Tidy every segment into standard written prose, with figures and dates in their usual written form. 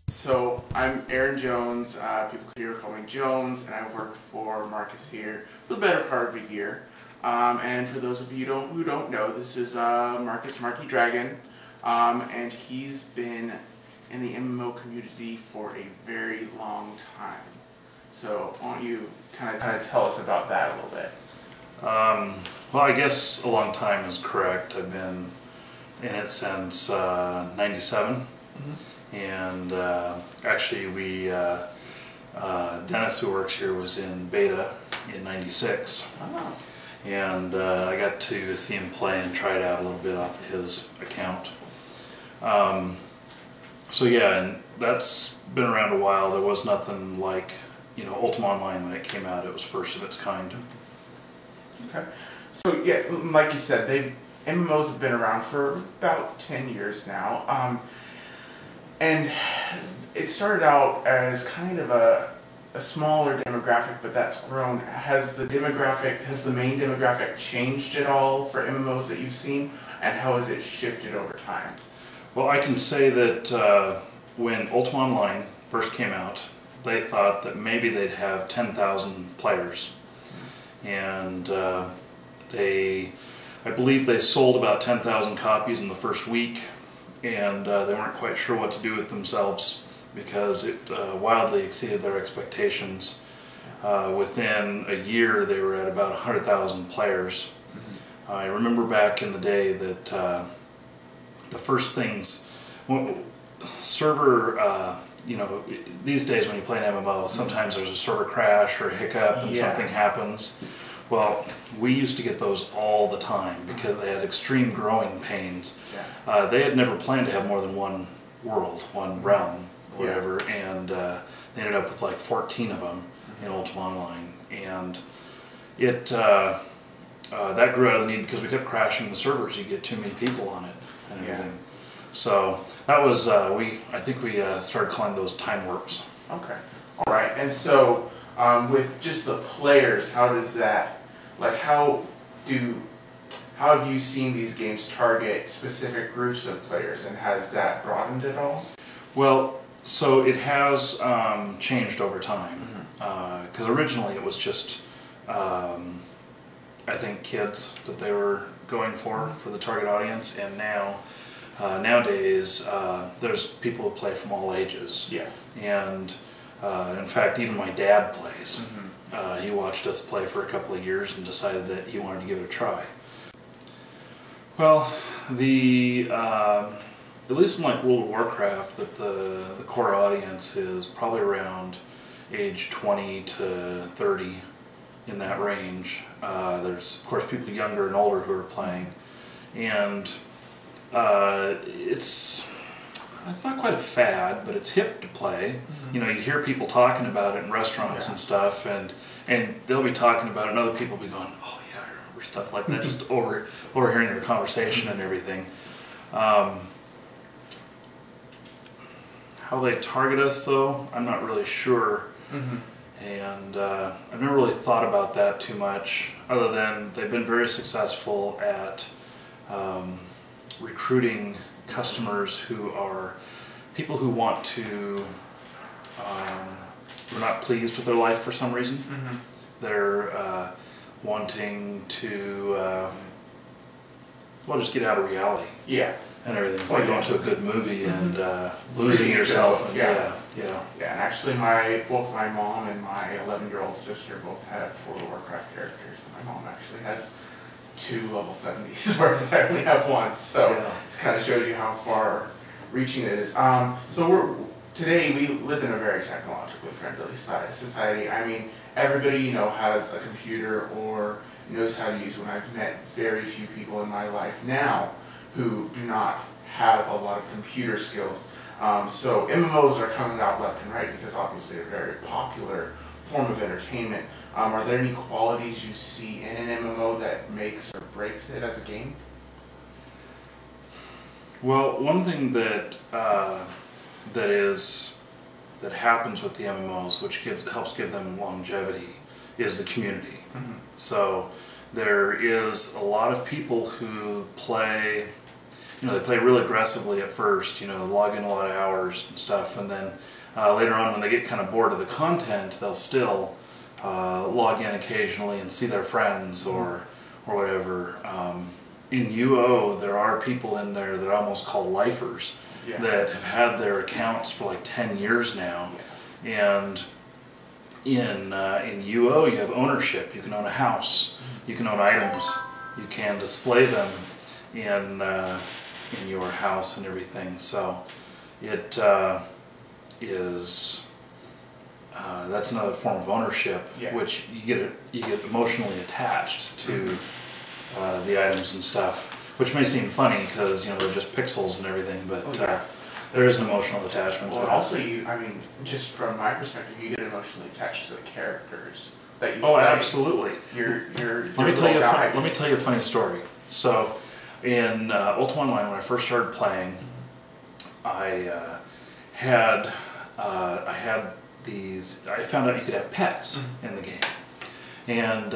So I'm Aaron Jones, people here call me Jones, and I worked for Marcus here for the better part of a year. And for those of you who don't know, this is Marcus Marky Dragon, and he's been in the MMO community for a very long time. So why don't you kind of tell us about that a little bit? Well, I guess a long time is correct. I've been in it since 97. And actually Dennis, who works here, was in beta in 96. Oh. And I got to see him play and try it out a little bit off of his account. So yeah, and that's been around a while. There was nothing like, Ultima Online when it came out. It was first of its kind. Okay. So yeah, like you said, MMOs have been around for about 10 years now. And it started out as kind of a smaller demographic, but that's grown. Has the main demographic changed at all for MMOs that you've seen, and how has it shifted over time? Well, I can say that when Ultima Online first came out, they thought that maybe they'd have 10,000 players. And I believe they sold about 10,000 copies in the first week. And they weren't quite sure what to do with themselves because it wildly exceeded their expectations. Within a year, they were at about 100,000 players. I remember back in the day that the first things, server, these days when you play an MMO, sometimes there's a server crash or a hiccup and something happens. Well, we used to get those all the time because they had extreme growing pains. They had never planned to have more than one world, one realm, whatever, and they ended up with like 14 of them in Ultima Online. And that grew out of the need because we kept crashing the servers. You get too many people on it and everything. So that was, I think we started calling those time warps. Okay. All right. And so with just the players, how does that, how have you seen these games target specific groups of players, and has that broadened at all? Well, so it has changed over time, because originally it was just, I think, kids that they were going for the target audience, and now, nowadays, there's people who play from all ages. Yeah. And in fact, even my dad plays. He watched us play for a couple of years and decided that he wanted to give it a try. Well, at least in like World of Warcraft, that the core audience is probably around age 20 to 30, in that range. There's of course people younger and older who are playing, and it's not quite a fad, but it's hip to play. You hear people talking about it in restaurants and stuff, and they'll be talking about it, and other people will be going, "Oh yeah, I remember," stuff like that, just overhearing their conversation and everything. How they target us, though, I'm not really sure. And I've never really thought about that too much, other than they've been very successful at recruiting customers who are people who want to, are not pleased with their life for some reason. They're wanting to, well, just get out of reality. And everything. It's like going to a good movie and losing yourself. And, and actually both my mom and my 11-year-old sister both have World of Warcraft characters. My mom actually has 2 level 70s, whereas I only have 1. So it kind of shows you how far reaching it is. Today we live in a very technologically friendly society. I mean, everybody has a computer or knows how to use one. I've met very few people in my life now who do not have a lot of computer skills. So MMOs are coming out left and right because obviously they're a very popular form of entertainment. Are there any qualities you see in an MMO that makes or breaks it as a game? Well, one thing that that happens with the MMOs, which helps give them longevity, is the community. So there is a lot of people who play they play real aggressively at first, log in a lot of hours and stuff, and then later on when they get kind of bored of the content, they'll still log in occasionally and see their friends or whatever. In UO, there are people in there that are almost called lifers that have had their accounts for like 10 years now. And in UO, you have ownership. You can own a house. You can own items. You can display them in your house and everything. So it is that's another form of ownership, which you get emotionally attached to the items and stuff. Which may seem funny because they're just pixels and everything, but there is an emotional attachment. Well, to and also just from my perspective, you get emotionally attached to the characters that you play. Oh, absolutely. Let me tell you a funny story. So, in Ultima Online, when I first started playing, I had these. I found out you could have pets in the game. And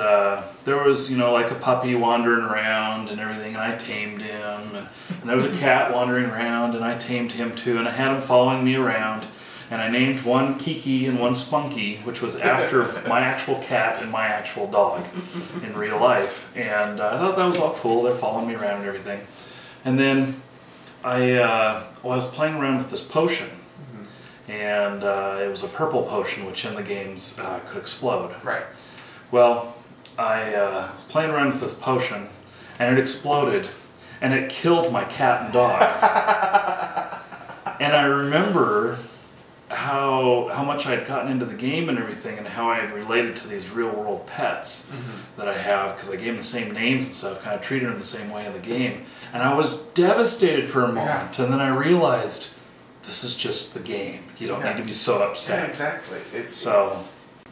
there was, like a puppy wandering around and everything, and I tamed him. And there was a cat wandering around, and I tamed him too. And I had him following me around. And I named one Kiki and one Spunky, which was after my actual cat and my actual dog in real life. And I thought that was all cool. They're following me around and everything. And then I was playing around with this potion. And it was a purple potion, which in the games could explode. Right. Well, I was playing around with this potion, and it exploded, and it killed my cat and dog. And I remember how much I had gotten into the game and everything, and how I had related to these real-world pets that I have, because I gave them the same names and stuff, kind of treated them the same way in the game. And I was devastated for a moment, and then I realized, this is just the game. You don't need to be so upset. Yeah, exactly.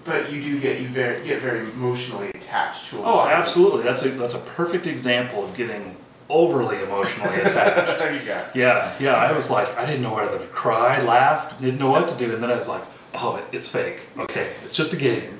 But you do get very emotionally attached to a lot. Oh, absolutely. That's a perfect example of getting overly emotionally attached. There you go. Yeah. I was like, I didn't know whether to cry, laugh, didn't know what to do, and then I was like, oh, it's fake. Okay, it's just a game.